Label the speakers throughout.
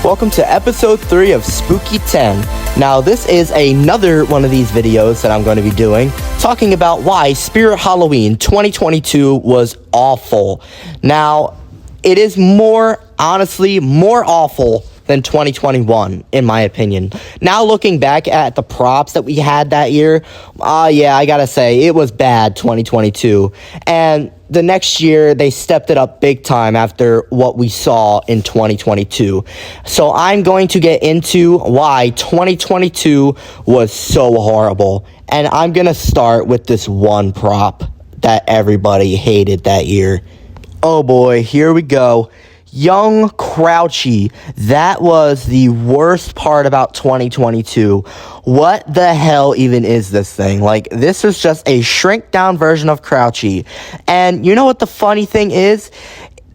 Speaker 1: welcome to episode 3 of Spooky 10. Now, this is another one of these videos that I'm going to be doing, talking about why Spirit Halloween 2022 was awful. Now, it is honestly, more awful than 2021, in my opinion. Now, looking back at the props that we had that year, I gotta say, it was bad, 2022. And the next year, they stepped it up big time after what we saw in 2022. So I'm going to get into why 2022 was so horrible. And I'm gonna start with this one prop that everybody hated that year. Oh boy, here we go. Young Crouchy. That was the worst part about 2022. What the hell even is this thing? Like, this is just a shrink down version of Crouchy. And you know what the funny thing is?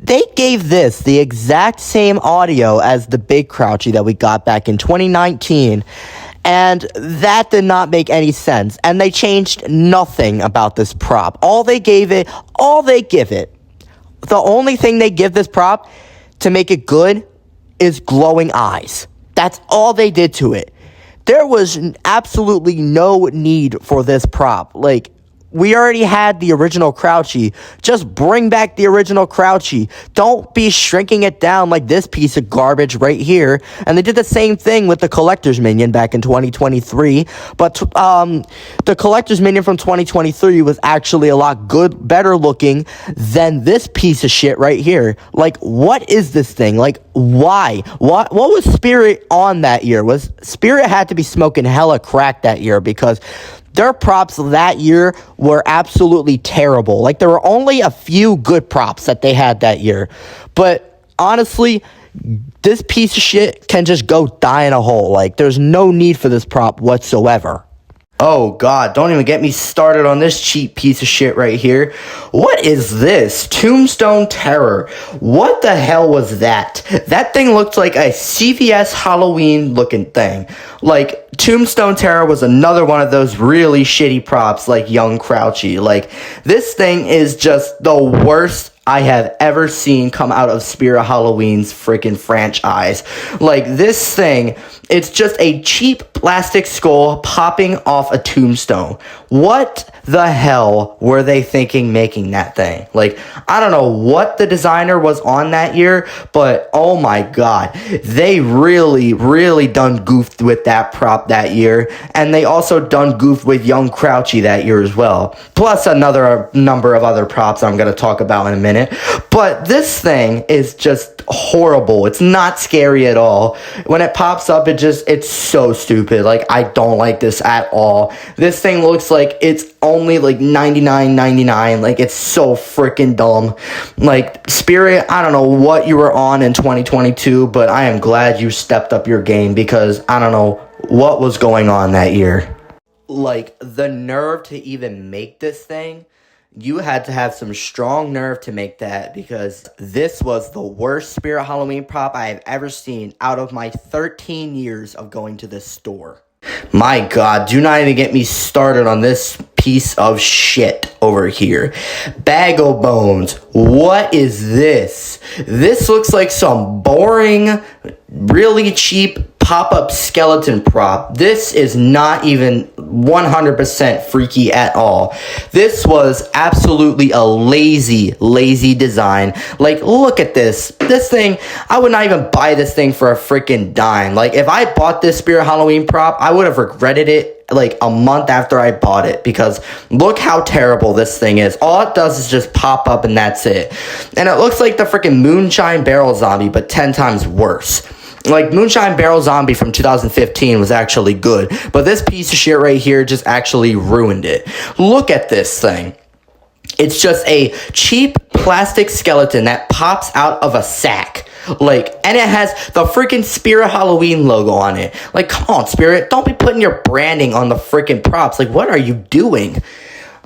Speaker 1: They gave this the exact same audio as the big Crouchy that we got back in 2019. And that did not make any sense. And they changed nothing about this prop. The only thing they give this prop to make it good is glowing eyes. That's all they did to it. There was absolutely no need for this prop. Like, we already had the original Crouchy. Just bring back the original Crouchy. Don't be shrinking it down like this piece of garbage right here. And they did the same thing with the Collector's Minion back in 2023. But the Collector's Minion from 2023 was actually a lot better looking than this piece of shit right here. Like, what is this thing? Like, why? What was Spirit on that year? Spirit had to be smoking hella crack that year, because their props that year were absolutely terrible. Like, there were only a few good props that they had that year. But honestly, this piece of shit can just go die in a hole. Like, there's no need for this prop whatsoever. Oh god, don't even get me started on this cheap piece of shit right here. What is this? Tombstone Terror. What the hell was that? That thing looked like a CVS Halloween looking thing. Like, Tombstone Terror was another one of those really shitty props like Young Crouchy. Like, this thing is just the worst I have ever seen come out of Spirit Halloween's freaking franchise. Like, this thing, it's just a cheap plastic skull popping off a tombstone. What the hell were they thinking making that thing? Like, I don't know what the designer was on that year, but oh my god, they really done goofed with that prop that year, and they also done goofed with Young Crouchy that year as well. Plus another number of other props I'm gonna talk about in a minute. But this thing is just horrible. It's not scary at all. When it pops up, it's so stupid. Like, I don't like this at all. This thing looks like it's only like $99.99. Like, it's so freaking dumb. Like, Spirit, I don't know what you were on in 2022, but I am glad you stepped up your game, because I don't know what was going on that year. Like, the nerve to even make this thing. You had to have some strong nerve to make that, because this was the worst Spirit Halloween prop I have ever seen out of my 13 years of going to this store. My god, do not even get me started on this piece of shit over here. Bag o' Bones. What is this? This looks like some boring, really cheap pop-up skeleton prop. This is not even 100% freaky at all. This was absolutely a lazy design. Like, look at this. This thing, I would not even buy this thing for a freaking dime. Like, if I bought this Spirit Halloween prop, I would have regretted it like a month after I bought it, because look how terrible this thing is. All it does is just pop up and that's it. And it looks like the freaking Moonshine Barrel Zombie, but 10 times worse. Like, Moonshine Barrel Zombie from 2015 was actually good, but this piece of shit right here just actually ruined it. Look at this thing. It's just a cheap plastic skeleton that pops out of a sack. Like, and it has the freaking Spirit Halloween logo on it. Like, come on, Spirit, don't be putting your branding on the freaking props. Like, what are you doing?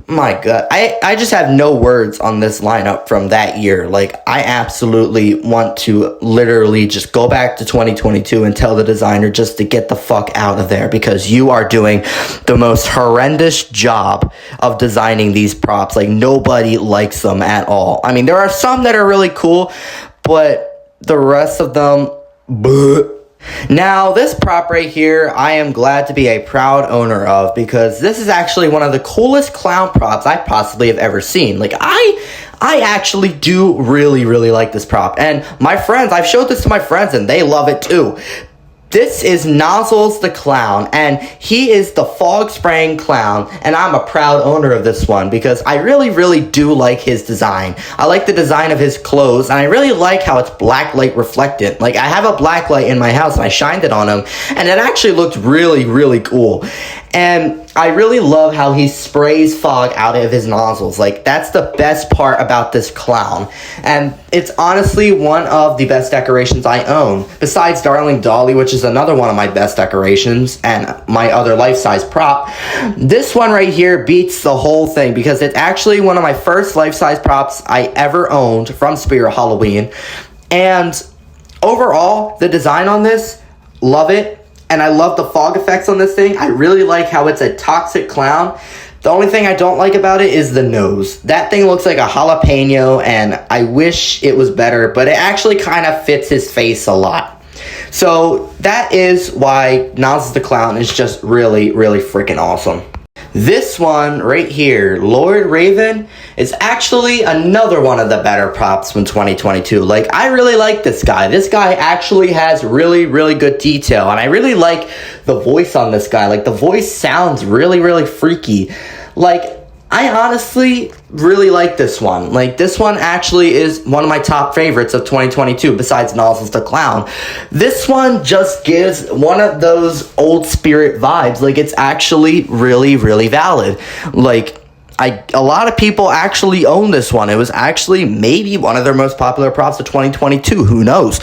Speaker 1: My god, I just have no words on this lineup from that year. Like, I absolutely want to literally just go back to 2022 and tell the designer just to get the fuck out of there, because you are doing the most horrendous job of designing these props. Like, nobody likes them at all. I mean, there are some that are really cool, but the rest of them, bleh. Now, this prop right here, I am glad to be a proud owner of, because this is actually one of the coolest clown props I possibly have ever seen. Like, I actually do really, really like this prop. And my friends, I've showed this to my friends and they love it too. This is Nozzles the Clown, and he is the fog spraying clown, and I'm a proud owner of this one because I really, really do like his design. I like the design of his clothes, and I really like how it's black light reflectant. Like, I have a black light in my house, and I shined it on him, and it actually looked really, really cool. And I really love how he sprays fog out of his nozzles. Like, that's the best part about this clown. And it's honestly one of the best decorations I own. Besides Darling Dolly, which is another one of my best decorations, and my other life-size prop, this one right here beats the whole thing because it's actually one of my first life-size props I ever owned from Spirit Halloween. And overall, the design on this, love it. And I love the fog effects on this thing. I really like how it's a toxic clown. The only thing I don't like about it is the nose. That thing looks like a jalapeno, and I wish it was better, but it actually kind of fits his face a lot. So that is why Nozzles the Clown is just really, really freaking awesome. This one right here, Lord Raven, is actually another one of the better props from 2022. Like, I really like this guy. This guy actually has really, really good detail, and I really like the voice on this guy. Like, the voice sounds really, really freaky. Like, I honestly really like this one. Like, this one actually is one of my top favorites of 2022 besides Nozzles the Clown. This one just gives one of those old Spirit vibes. Like, it's actually really, really valid. Like, a lot of people actually own this one. It was actually maybe one of their most popular props of 2022. Who knows?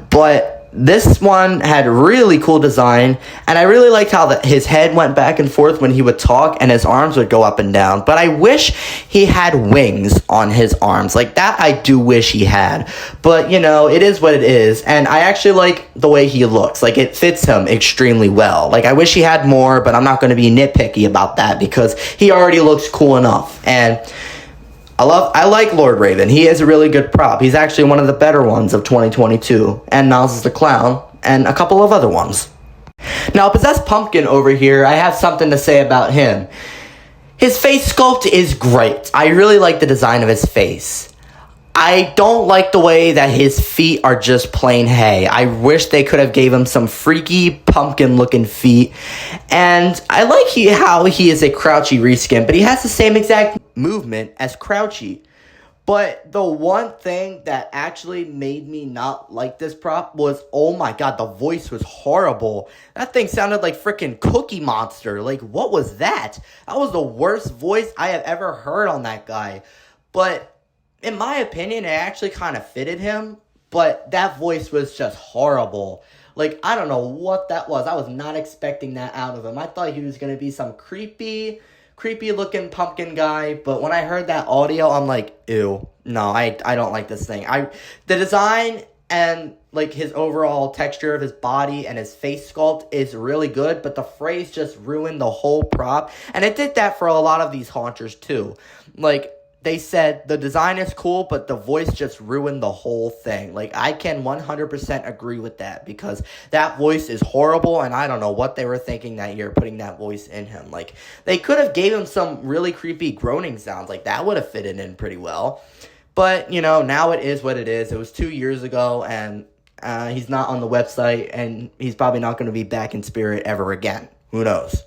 Speaker 1: But this one had really cool design, and I really liked how his head went back and forth when he would talk, and his arms would go up and down. But I wish he had wings on his arms. Like, that I do wish he had. But, you know, it is what it is, and I actually like the way he looks. Like, it fits him extremely well. Like, I wish he had more, but I'm not going to be nitpicky about that because he already looks cool enough. And I like Lord Raven. He is a really good prop. He's actually one of the better ones of 2022. And Nozzles the Clown. And a couple of other ones. Now, Possessed Pumpkin over here, I have something to say about him. His face sculpt is great. I really like the design of his face. I don't like the way that his feet are just plain hay. I wish they could have gave him some freaky pumpkin-looking feet. And I like how he is a Crouchy reskin, but he has the same exact movement as Crouchy. But the one thing that actually made me not like this prop was, oh my god, the voice was horrible. That thing sounded like freaking Cookie Monster. Like, what was that? That was the worst voice I have ever heard on that guy. But in my opinion, it actually kind of fitted him, but that voice was just horrible. Like, I don't know what that was. I was not expecting that out of him. I thought he was going to be some creepy looking pumpkin guy, but when I heard that audio, I'm like, ew, no, I don't like this thing. The design and, like, his overall texture of his body and his face sculpt is really good, but the phrase just ruined the whole prop, and it did that for a lot of these haunters, too. Like, they said the design is cool, but the voice just ruined the whole thing. Like, I can 100% agree with that because that voice is horrible, and I don't know what they were thinking that year putting that voice in him. Like, they could have gave him some really creepy groaning sounds. Like, that would have fitted in pretty well. But, you know, now it is what it is. It was 2 years ago, and he's not on the website, and he's probably not going to be back in Spirit ever again. Who knows?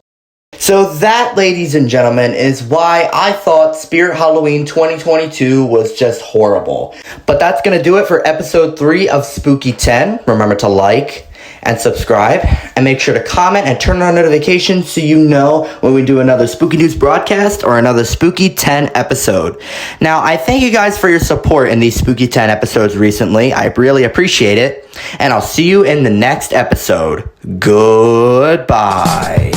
Speaker 1: So that, ladies and gentlemen, is why I thought Spirit Halloween 2022 was just horrible. But that's going to do it for episode 3 of Spooky 10. Remember to like and subscribe, and make sure to comment and turn on notifications so you know when we do another Spooky News broadcast or another Spooky 10 episode. Now, I thank you guys for your support in these Spooky 10 episodes recently. I really appreciate it, and I'll see you in the next episode. Goodbye.